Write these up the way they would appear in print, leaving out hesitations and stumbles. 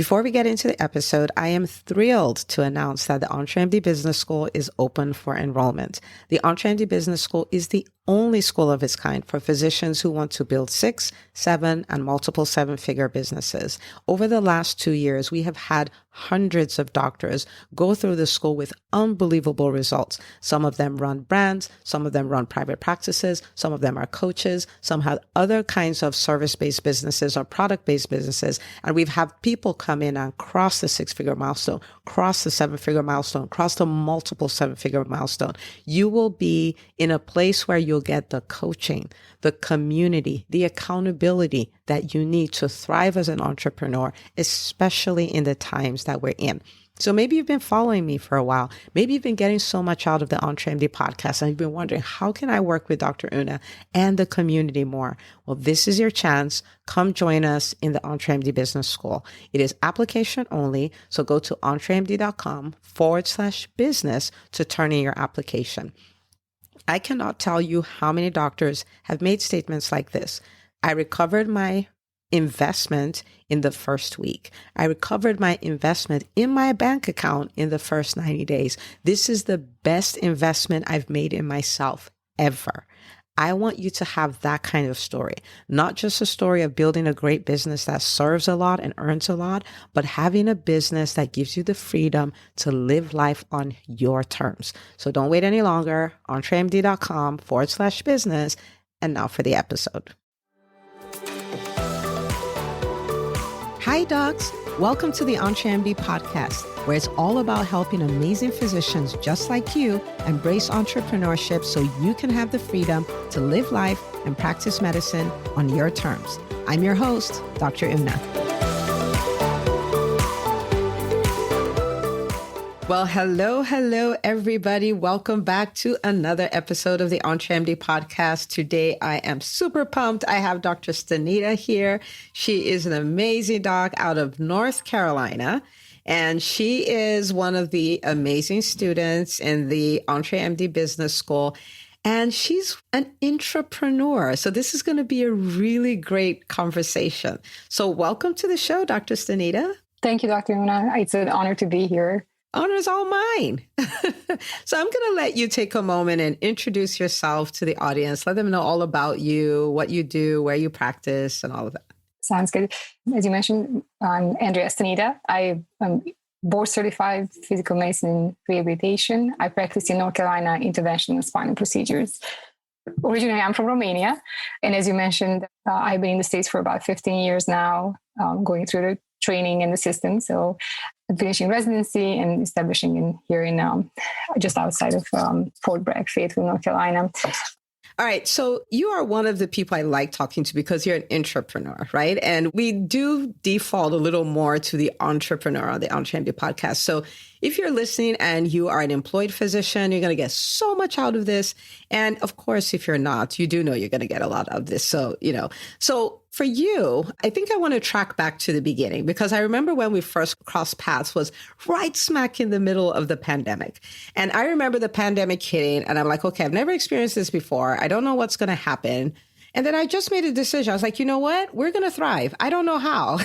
Before we get into the episode, I am thrilled to announce that the EntreMD Business School is open for enrollment. The EntreMD Business School is the only school of its kind for physicians who want to build 6, 7, and multiple 7-figure businesses. Over the last 2 years, we have had hundreds of doctors go through the school with unbelievable results. Some of them run brands, some of them run private practices, some of them are coaches, some have other kinds of service-based businesses or product-based businesses. And we've had people come in and cross the 6-figure milestone, cross the 7-figure milestone, cross the multiple 7-figure milestone. You will be in a place where you'll get the coaching, the community, the accountability that you need to thrive as an entrepreneur, especially in the times that we're in. So maybe you've been following me for a while. Maybe you've been getting so much out of the EntreMD podcast and you've been wondering, how can I work with Dr. Una and the community more? Well, this is your chance. Come join us in the EntreMD Business School. It is application only. So go to entremd.com/business to turn in your application. I cannot tell you how many doctors have made statements like this. I recovered my investment in the first week. I recovered my investment in my bank account in the first 90 days. This is the best investment I've made in myself ever. I want you to have that kind of story, not just a story of building a great business that serves a lot and earns a lot, but having a business that gives you the freedom to live life on your terms. So don't wait any longer. entremd.com/business. And now for the episode. Hi, docs. Welcome to the EntreMD podcast, where it's all about helping amazing physicians just like you embrace entrepreneurship so you can have the freedom to live life and practice medicine on your terms. I'm your host, Dr. Una. Well, hello, everybody. Welcome back to another episode of the EntreMD podcast. Today, I am super pumped. I have Dr. Staneata here. She is an amazing doc out of North Carolina, and she is one of the amazing students in the EntreMD Business School. And she's an intrapreneur. So this is going to be a really great conversation. So welcome to the show, Dr. Staneata. Thank you, Dr. Una. It's an honor to be here. Honor's all mine. So I'm going to let you take a moment and introduce yourself to the audience. Let them know all about you, what you do, where you practice, and all of that. Sounds good. As you mentioned, I'm Andrea Staneata. I am board certified physical medicine rehabilitation. I practice in North Carolina interventional and spinal procedures. Originally, I'm from Romania. And as you mentioned, I've been in the States for about 15 years now, going through the training and the system. So finishing residency and establishing here in just outside of Fort Bragg, Fayetteville, North Carolina. All right. So you are one of the people I like talking to because you're an intrapreneur, right? And we do default a little more to the entrepreneur on the EntreMD podcast. So if you're listening and you are an employed physician, you're going to get so much out of this. And of course, if you're not, you do know you're going to get a lot of this. So, so for you, I think I want to track back to the beginning because I remember when we first crossed paths was right smack in the middle of the pandemic. And I remember the pandemic hitting and I'm like, okay, I've never experienced this before. I don't know what's going to happen. And then I just made a decision. I was like, you know what? We're going to thrive. I don't know how,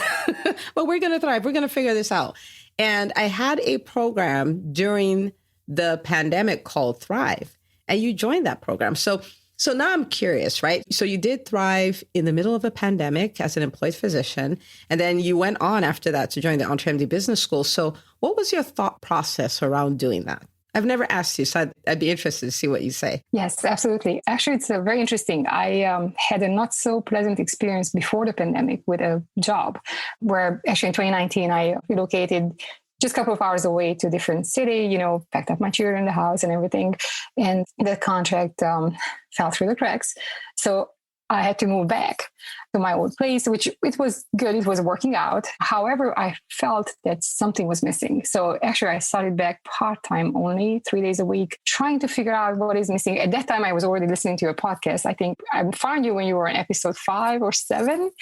but we're going to thrive. We're going to figure this out. And I had a program during the pandemic called Thrive, and you joined that program. So now I'm curious, right? So you did thrive in the middle of a pandemic as an employed physician, and then you went on after that to join the EntreMD Business School. So what was your thought process around doing that? I've never asked you, so I'd be interested to see what you say. Yes, absolutely. Actually, it's very interesting. I had a not so pleasant experience before the pandemic with a job where actually in 2019, I relocated just a couple of hours away to a different city, packed up my children in the house and everything. And the contract fell through the cracks. So I had to move back to my old place, which it was good. It was working out. However, I felt that something was missing. So actually I started back part-time only 3 days a week, trying to figure out what is missing. At that time, I was already listening to your podcast. I think I found you when you were in episode 5 or 7.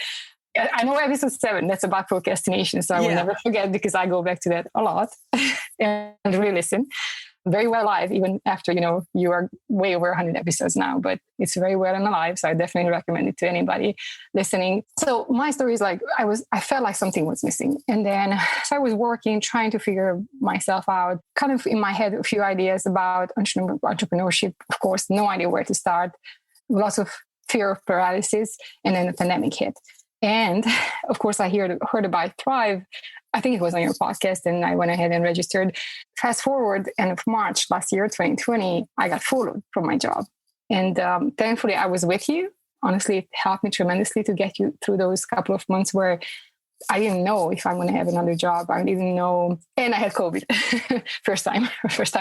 I know episode 7, that's about procrastination. So I will never forget because I go back to that a lot and re-listen. very well alive, even after, you are way over 100 episodes now, but it's very well and alive. So I definitely recommend it to anybody listening. So my story is like, I felt like something was missing. And then, so I was working, trying to figure myself out, kind of in my head, a few ideas about entrepreneurship. Of course, no idea where to start, lots of fear of paralysis. And then the pandemic hit. And of course, I heard about Thrive. I think it was on your podcast, and I went ahead and registered. Fast forward, end of March last year, 2020, I got furloughed from my job. And thankfully, I was with you. Honestly, it helped me tremendously to get you through those couple of months where I didn't know if I'm going to have another job. I didn't know. And I had COVID first time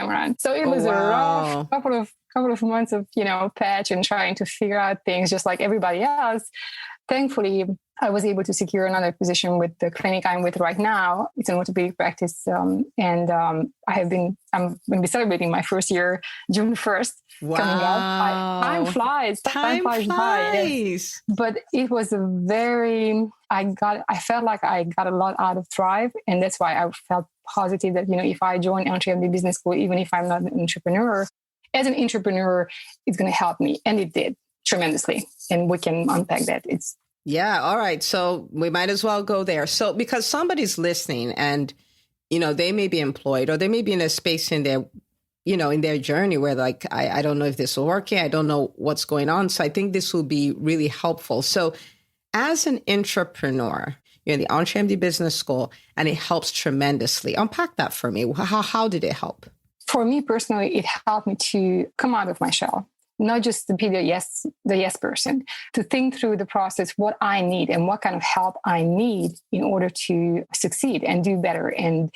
around. So it was a rough couple of months of, patch and trying to figure out things just like everybody else. Thankfully, I was able to secure another position with the clinic I'm with right now. It's an orthopedic practice. I'm going to be celebrating my first year, June 1st. Wow. Coming up. Time flies. Time flies by. Yes. But it was I felt like I got a lot out of Thrive. And that's why I felt positive that, if I join EntreMD Business School, even if I'm not an entrepreneur, as an entrepreneur, it's going to help me. And it did tremendously. And we can unpack that. Yeah. All right. So we might as well go there. So because somebody's listening and, they may be employed or they may be in a space in their, in their journey where like, I don't know if this will work here. I don't know what's going on. So I think this will be really helpful. So as an intrapreneur, you're in the EntreMD Business School and it helps tremendously. Unpack that for me. How did it help? For me personally, it helped me to come out of my shell. Not just to be the yes person, to think through the process, what I need and what kind of help I need in order to succeed and do better and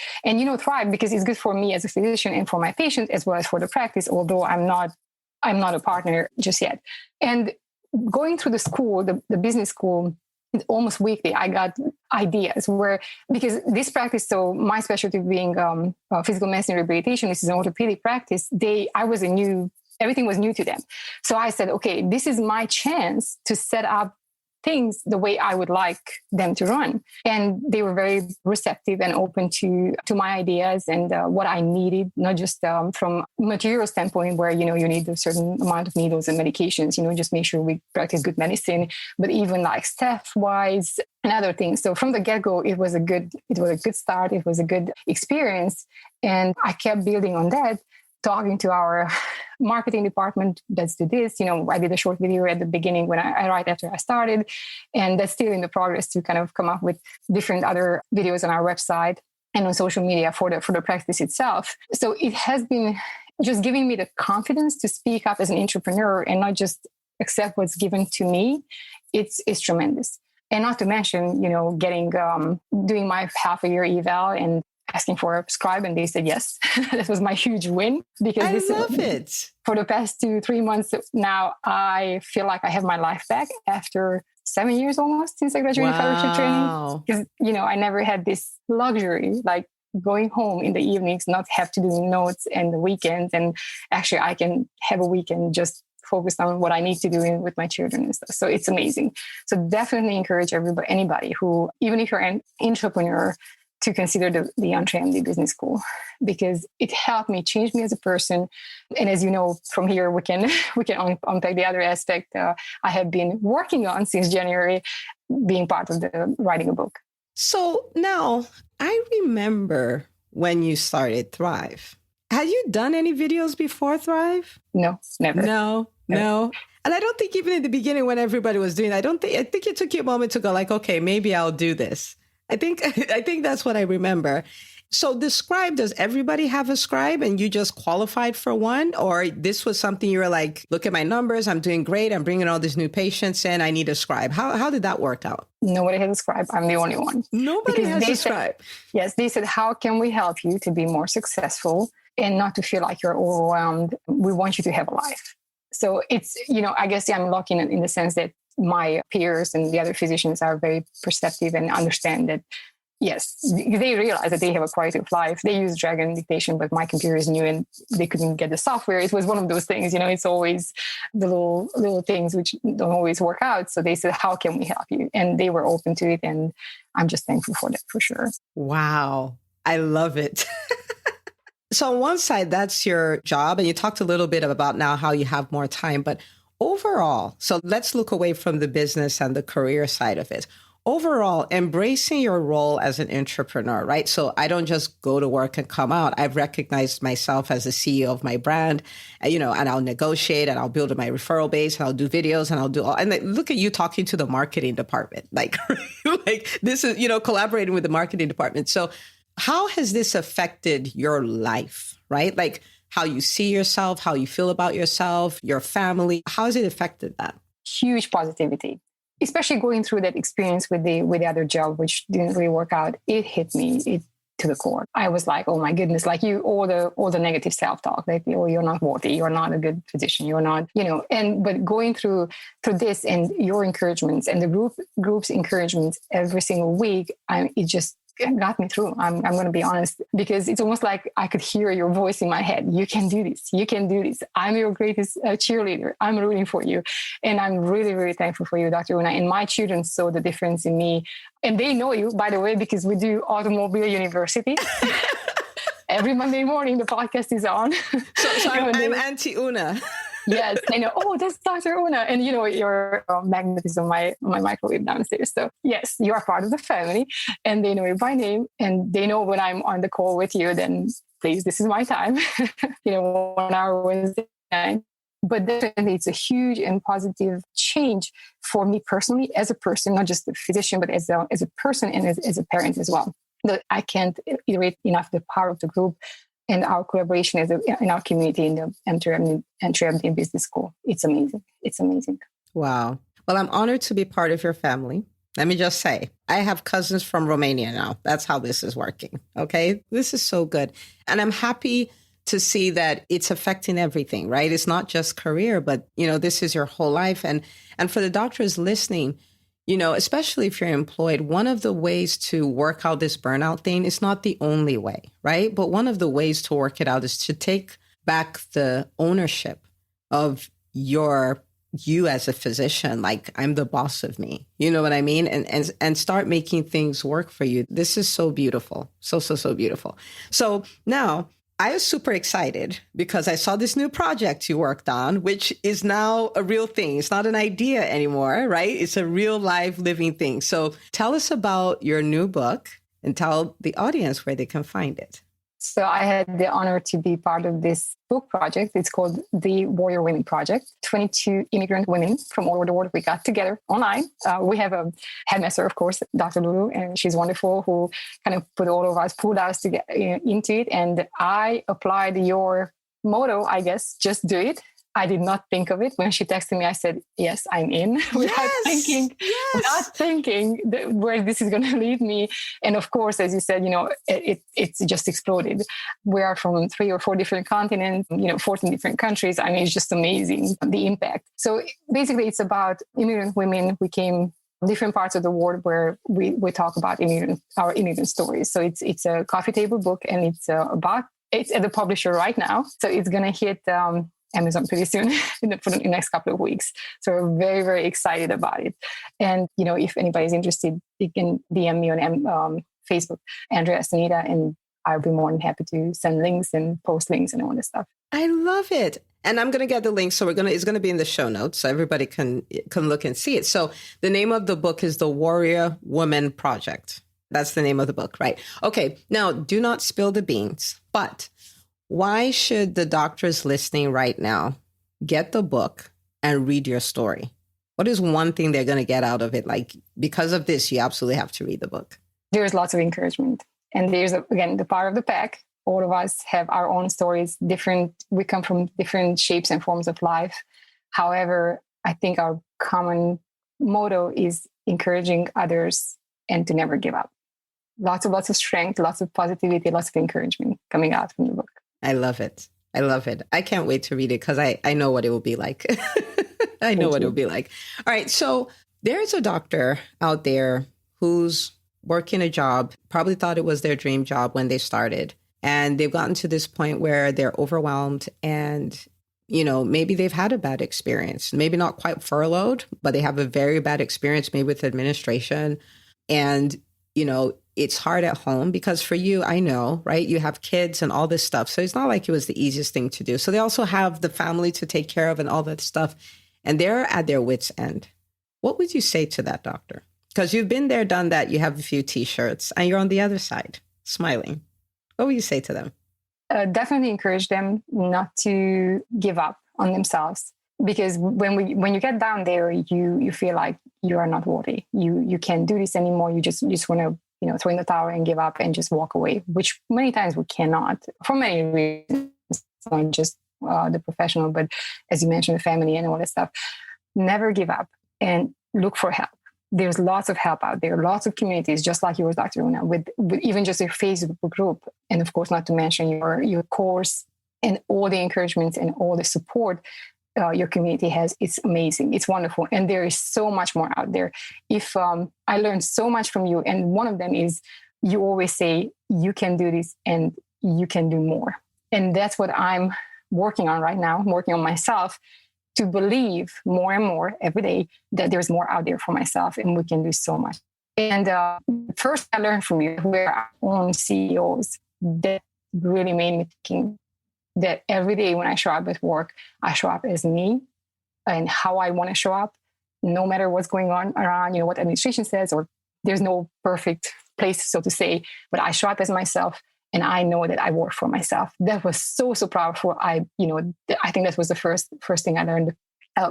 thrive, because it's good for me as a physician and for my patients as well as for the practice, although I'm not a partner just yet. And going through the school, the business school, almost weekly, I got ideas because this practice, so my specialty being physical medicine rehabilitation, this is an orthopedic practice, everything was new to them. So I said, okay, this is my chance to set up things the way I would like them to run. And they were very receptive and open to my ideas and what I needed, not just from material standpoint where, you need a certain amount of needles and medications, just make sure we practice good medicine, but even like staff wise and other things. So from the get-go, it was a good start. It was a good experience. And I kept building on that, talking to our marketing department, let's do this. I did a short video at the beginning right after I started, and that's still in the progress to kind of come up with different other videos on our website and on social media for the practice itself. So it has been just giving me the confidence to speak up as an entrepreneur and not just accept what's given to me. It's tremendous. And not to mention, getting, doing my half a year eval and asking for a scribe, and they said yes. That was my huge win, because I love it. For the past 2-3 months now, I feel like I have my life back after 7 years almost since I graduated fellowship training. Because, I never had this luxury, like going home in the evenings, not have to do notes and the weekends. And actually I can have a weekend just focused on what I need to do with my children and stuff. So it's amazing. So definitely encourage anybody who, even if you're an entrepreneur, to consider the EntreMD Business School, because it helped me, change me as a person. And as you know, from here, we can unpack the other aspect I have been working on since January, being part of the writing a book. So now I remember when you started Thrive. Had you done any videos before Thrive? No, never. No. And I don't think even in the beginning when everybody was doing it, I think it took you a moment to go like, okay, maybe I'll do this. I think that's what I remember. So the scribe, does everybody have a scribe and you just qualified for one? Or this was something you were like, look at my numbers, I'm doing great, I'm bringing all these new patients in, I need a scribe. How did that work out? Nobody has a scribe. I'm the only one. Nobody has a scribe. Yes, they said, how can we help you to be more successful and not to feel like you're overwhelmed? We want you to have a life. So it's, I guess I'm lucky in the sense that my peers and the other physicians are very perceptive and understand that, yes, they realize that they have a quality of life. They use Dragon dictation, but my computer is new and they couldn't get the software. It was one of those things, it's always the little things which don't always work out. So they said, how can we help you? And they were open to it. And I'm just thankful for that, for sure. Wow. I love it. So on one side, that's your job. And you talked a little bit about now how you have more time, but overall, so let's look away from the business and the career side of it. Overall, embracing your role as an entrepreneur, right? So I don't just go to work and come out. I've recognized myself as the CEO of my brand, and I'll negotiate and I'll build my referral base and I'll do videos and I'll do all, and like, look at you talking to the marketing department, like, like this is, collaborating with the marketing department. So how has this affected your life, right? Like how you see yourself, how you feel about yourself, your family. How has it affected that? Huge positivity, especially going through that experience with the other job, which didn't really work out. It hit me to the core. I was like, oh my goodness, like all the negative self-talk, like, oh, you're not worthy, you're not a good physician, you're not, but going through this and your encouragements and the group's encouragements every single week, it just got me through. I'm going to be honest, because it's almost like I could hear your voice in my head. You can do this. You can do this. I'm your greatest cheerleader. I'm rooting for you. And I'm really, really thankful for you, Dr. Una. And my children saw the difference in me. And they know you, by the way, because we do Automobile University. Every Monday morning, the podcast is on. So I'm Auntie Una. Yes, they know, oh, that's Dr. Una. And your magnet is on my microwave downstairs. So yes, you are part of the family and they know you by name and they know when I'm on the call with you, then please, this is my time, 1 hour Wednesday night. But definitely it's a huge and positive change for me personally as a person, not just a physician, but as a person and as a parent as well. That I can't iterate enough the power of the group and our collaboration in our community in the EntreMD Business School. It's amazing. It's amazing. Wow. Well, I'm honored to be part of your family. Let me just say, I have cousins from Romania now. That's how this is working. Okay. This is so good. And I'm happy to see that it's affecting everything, right? It's not just career, but, this is your whole life. And for the doctors listening, especially if you're employed, one of the ways to work out this burnout thing is not the only way, right? But one of the ways to work it out is to take back the ownership of you as a physician. Like, I'm the boss of me. You know what I mean? And start making things work for you. This is so beautiful. So beautiful. So now I was super excited because I saw this new project you worked on, which is now a real thing. It's not an idea anymore, right? It's a real live living thing. So tell us about your new book and tell the audience where they can find it. So I had the honor to be part of this book project. It's called the Warrior Women Project. 22 immigrant women from all over the world. We got together online. We have a headmaster, of course, Dr. Lulu, and she's wonderful, who kind of pulled us to get into it. And I applied your motto, I guess, just do it. I did not think of it. When she texted me, I said, yes, I'm in, without thinking where this is going to lead me. And of course, as you said, it's just exploded. We are from 3 or 4 different continents, 14 different countries. I mean, it's just amazing, the impact. So basically, it's about immigrant women. We came from different parts of the world where we talk about our immigrant stories. So it's a coffee table book, and it's at the publisher right now. So it's going to hit Amazon pretty soon for the next couple of weeks. So we're very, very excited about it. And, if anybody's interested, you can DM me on Facebook, Andrea Staneata, and I'll be more than happy to send links and post links and all this stuff. I love it. And I'm going to get the link. So it's going to be in the show notes so everybody can look and see it. So the name of the book is The Warrior Woman Project. That's the name of the book, right? Okay. Now, do not spill the beans, but why should the doctors listening right now get the book and read your story? What is one thing they're going to get out of it? Like, because of this, you absolutely have to read the book. There's lots of encouragement. And there's, again, the power of the pack. All of us have our own stories, we come from different shapes and forms of life. However, I think our common motto is encouraging others and to never give up. Lots of strength, lots of positivity, lots of encouragement coming out from the book. I love it. I can't wait to read it because I know what it will be like. I know what it will be like. All right. So there's a doctor out there who's working a job, probably thought it was their dream job when they started. And they've gotten to this point where they're overwhelmed and, maybe they've had a bad experience, maybe not quite furloughed, but they have a very bad experience, maybe with administration. And, it's hard at home because for you, I know, right? You have kids and all this stuff. So it's not like it was the easiest thing to do. So they also have the family to take care of and all that stuff. And they're at their wits' end. What would you say to that, doctor? Because you've been there, done that. You have a few T-shirts and you're on the other side, smiling. What would you say to them? Definitely encourage them not to give up on themselves. Because when you get down there, you feel like you are not worthy. You can't do this anymore. You just want to throw in the towel and give up and just walk away, which many times we cannot for many reasons, not just the professional, but as you mentioned, the family and all that stuff. Never give up and look for help. There's lots of help out there, lots of communities, just like yours, Dr. Una, with even just a Facebook group, and of course, not to mention your course and all the encouragements and all the support your community has. It's amazing. It's wonderful. And there is so much more out there. If I learned so much from you, and one of them is you always say, you can do this and you can do more. And that's what I'm working on right now. I'm working on myself to believe more and more every day that there's more out there for myself and we can do so much. And first I learned from you, we're our own CEOs. That really made me think that every day when I show up at work, I show up as me and how I want to show up, no matter what's going on around, what administration says, or there's no perfect place, so to say, but I show up as myself and I know that I work for myself. That was so powerful. I think that was the first thing I learned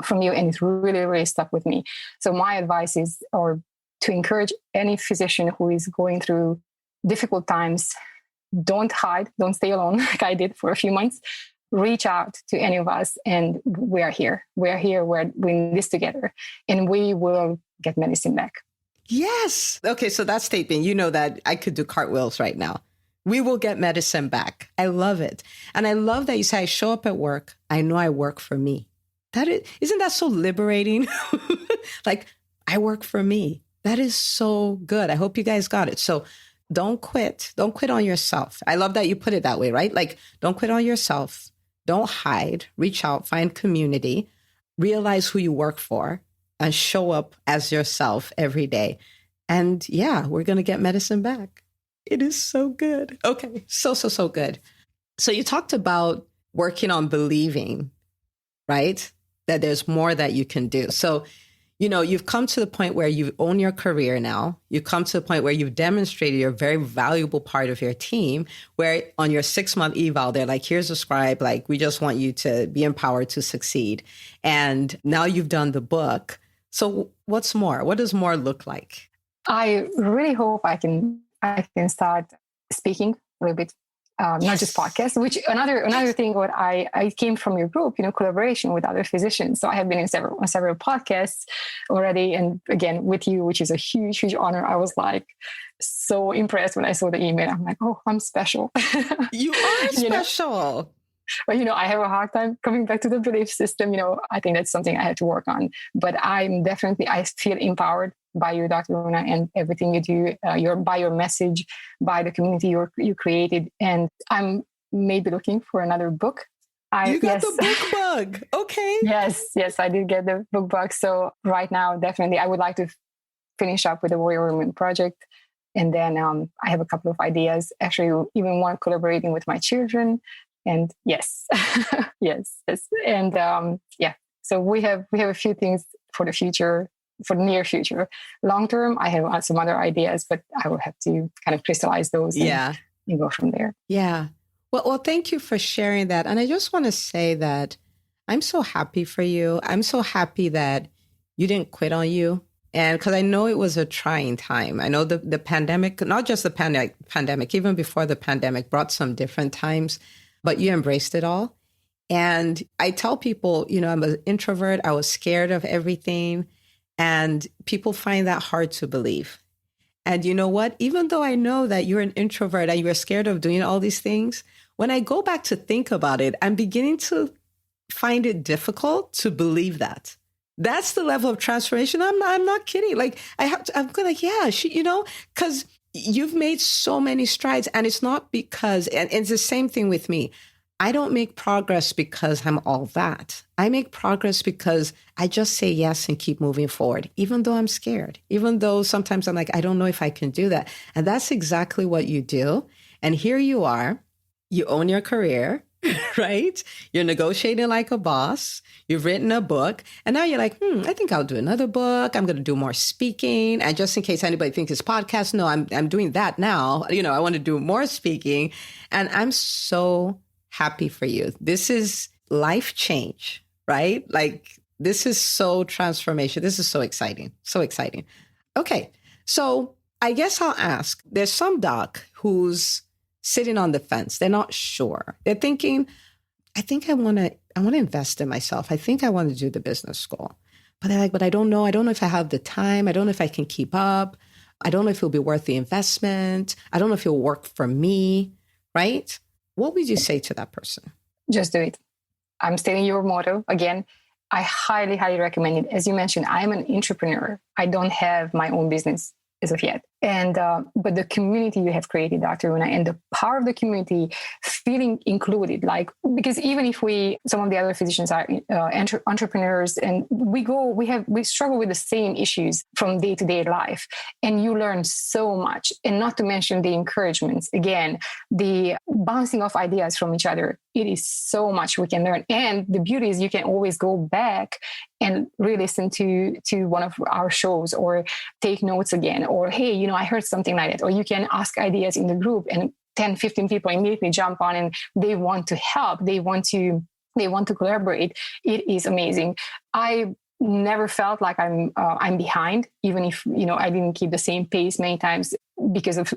from you, and it really, really stuck with me. So my advice is, or to encourage any physician who is going through difficult times, don't hide, don't stay alone like I did for a few months. Reach out to any of us and we are here. We're in this together and we will get medicine back. Yes. Okay. So that statement, that I could do cartwheels right now. We will get medicine back. I love it. And I love that you say, I show up at work. I know I work for me. Isn't that so liberating? Like, I work for me. That is so good. I hope you guys got it. So don't quit. Don't quit on yourself. I love that you put it that way, right? Like, don't quit on yourself. Don't hide. Reach out, find community, realize who you work for, and show up as yourself every day. And yeah, we're going to get medicine back. It is so good. Okay. So good. So you talked about working on believing, right? That there's more that you can do. So you've come to the point where you own your career now. You've come to the point where you've demonstrated you're a very valuable part of your team, where on your 6-month eval, they're like, here's a scribe. Like, we just want you to be empowered to succeed. And now you've done the book. So what's more? What does more look like? I really hope I can start speaking a little bit. Not just podcasts, which another thing, what I came from your group, collaboration with other physicians. So I have been on several podcasts already. And again, with you, which is a huge, huge honor. I was like so impressed when I saw the email. I'm like, oh, I'm special. You are special. But, I have a hard time coming back to the belief system. I think that's something I had to work on. But I feel empowered by you, Dr. Una, and everything you do, by your message, by the community you created. And I'm maybe looking for another book. You got the book bug. Okay. Yes, I did get the book bug. So right now, definitely, I would like to finish up with the Warrior Women project. And then I have a couple of ideas, actually, even one collaborating with my children. And yes, yes. And so we have a few things for the future, for the near future. Long term, I have some other ideas, but I will have to kind of crystallize those and go from there. Yeah. Well, thank you for sharing that. And I just want to say that I'm so happy for you. I'm so happy that you didn't quit on you. And because I know it was a trying time. I know the pandemic, not just the pandemic, even before the pandemic, brought some different times. But you embraced it all. And I tell people, I'm an introvert. I was scared of everything. And people find that hard to believe. And you know what? Even though I know that you're an introvert and you're scared of doing all these things, when I go back to think about it, I'm beginning to find it difficult to believe that. That's the level of transformation. I'm not kidding. Like, I'm like, yeah, because you've made so many strides, and it's not because, and it's the same thing with me. I don't make progress because I'm all that. I make progress because I just say yes and keep moving forward, even though I'm scared, even though sometimes I'm like, I don't know if I can do that. And that's exactly what you do. And here you are, you own your career, right? You're negotiating like a boss. You've written a book. And now you're like, I think I'll do another book. I'm going to do more speaking. And just in case anybody thinks it's podcast, no, I'm doing that now. I want to do more speaking. And I'm so happy for you. This is life change, right? Like this is so transformation. This is so exciting. So exciting. Okay. So I guess I'll ask, there's some doc who's sitting on the fence. They're not sure. They're thinking, I think I want to invest in myself. I think I want to do the business school. But they're like, but I don't know. I don't know if I have the time. I don't know if I can keep up. I don't know if it'll be worth the investment. I don't know if it'll work for me, right? What would you say to that person? Just do it. I'm stating your motto again. I highly, highly recommend it. As you mentioned, I'm an intrapreneur. I don't have my own business as of yet. And but the community you have created, Dr. Una, and the power of the community, feeling included, because even if some of the other physicians are entrepreneurs, and we struggle with the same issues from day to day life, and you learn so much, and not to mention the encouragements, again, the bouncing off ideas from each other. It is so much we can learn. And the beauty is you can always go back and re-listen to one of our shows or take notes again, or, hey, I heard something like that. Or you can ask ideas in the group and 10, 15 people immediately jump on and they want to help. They want to collaborate. It is amazing. I never felt like I'm behind, even if, I didn't keep the same pace many times because of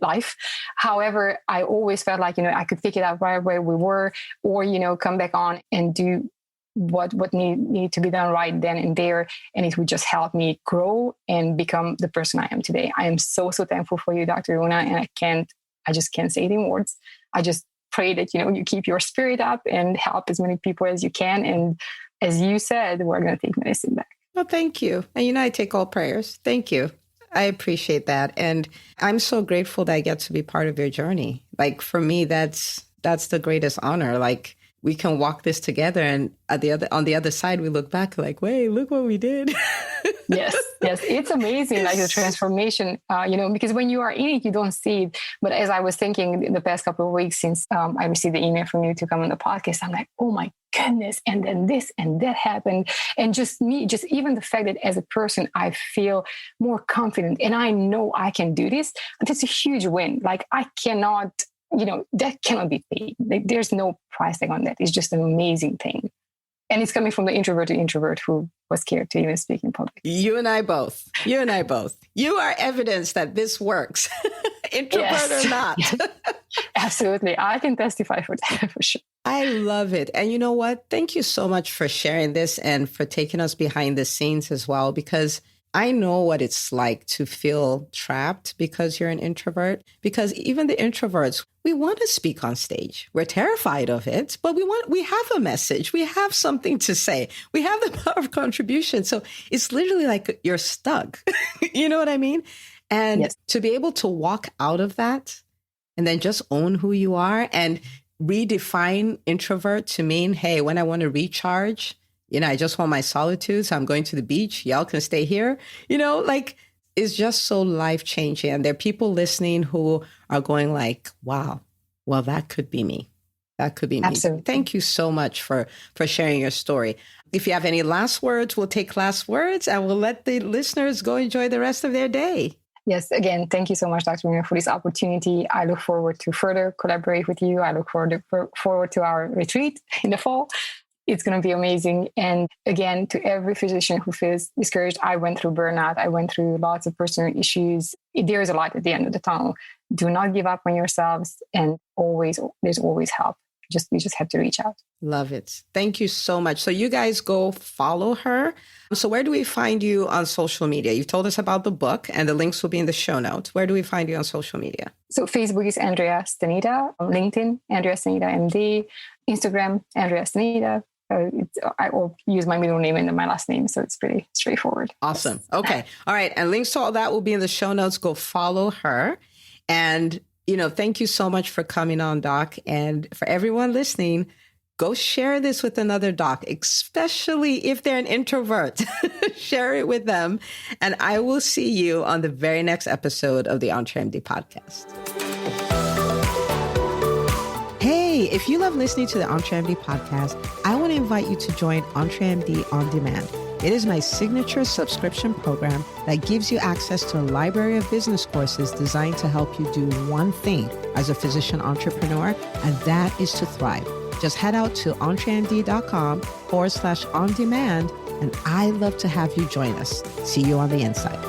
life. However, I always felt like, I could pick it up right where we were, or, come back on and do what need to be done right then and there. And it would just help me grow and become the person I am today. I am so, so thankful for you, Dr. Una. And I just can't say it in words. I just pray that, you keep your spirit up and help as many people as you can. And as you said, we're going to take medicine back. Well, thank you. And, I take all prayers. Thank you. I appreciate that. And I'm so grateful that I get to be part of your journey. Like for me, that's the greatest honor. Like, we can walk this together, and on the other side, we look back like, wait, look what we did. Yes, it's amazing, like the transformation. Because when you are in it, you don't see it. But as I was thinking the past couple of weeks since I received the email from you to come on the podcast, I'm like, oh my goodness, and then this and that happened, and just even the fact that as a person, I feel more confident, and I know I can do this. That's a huge win. Like I cannot. That cannot be paid. There's no price tag on that. It's just an amazing thing. And it's coming from the introverted introvert who was scared to even speak in public. You and I both. You are evidence that this works. Introvert or not. Absolutely. I can testify for that for sure. I love it. And you know what? Thank you so much for sharing this and for taking us behind the scenes as well, because I know what it's like to feel trapped because you're an introvert, because even the introverts, we want to speak on stage. We're terrified of it, but we have a message. We have something to say. We have the power of contribution. So it's literally like you're stuck. You know what I mean? And yes, to be able to walk out of that and then just own who you are and redefine introvert to mean, hey, when I want to recharge, I just want my solitude. So I'm going to the beach. Y'all can stay here. It's just so life changing. And there are people listening who are going like, wow, well, that could be me. That could be me. Absolutely. Thank you so much for sharing your story. If you have any last words, we'll take last words and we'll let the listeners go enjoy the rest of their day. Yes, again, thank you so much, Dr. Una, for this opportunity. I look forward to further collaborate with you. I look forward to our retreat in the fall. It's going to be amazing. And again, to every physician who feels discouraged, I went through burnout. I went through lots of personal issues. There is a light at the end of the tunnel. Do not give up on yourselves. And there's always help. You just have to reach out. Love it. Thank you so much. So you guys go follow her. So where do we find you on social media? You've told us about the book and the links will be in the show notes. Where do we find you on social media? So Facebook is Andrea Staneata, LinkedIn, Andrea Staneata MD, Instagram, Andrea Staneata. I will use my middle name and then my last name. So it's pretty straightforward. Awesome. Okay. All right. And links to all that will be in the show notes. Go follow her. And Thank you so much for coming on, Doc. And for everyone listening, go share this with another doc, especially if they're an introvert. Share it with them. And I will see you on the very next episode of the EntreMD podcast. Hey, if you love listening to the EntreMD podcast, I want to invite you to join EntreMD On Demand. It is my signature subscription program that gives you access to a library of business courses designed to help you do one thing as a physician entrepreneur, and that is to thrive. Just head out to EntreMD.com/on-demand, and I'd love to have you join us. See you on the inside.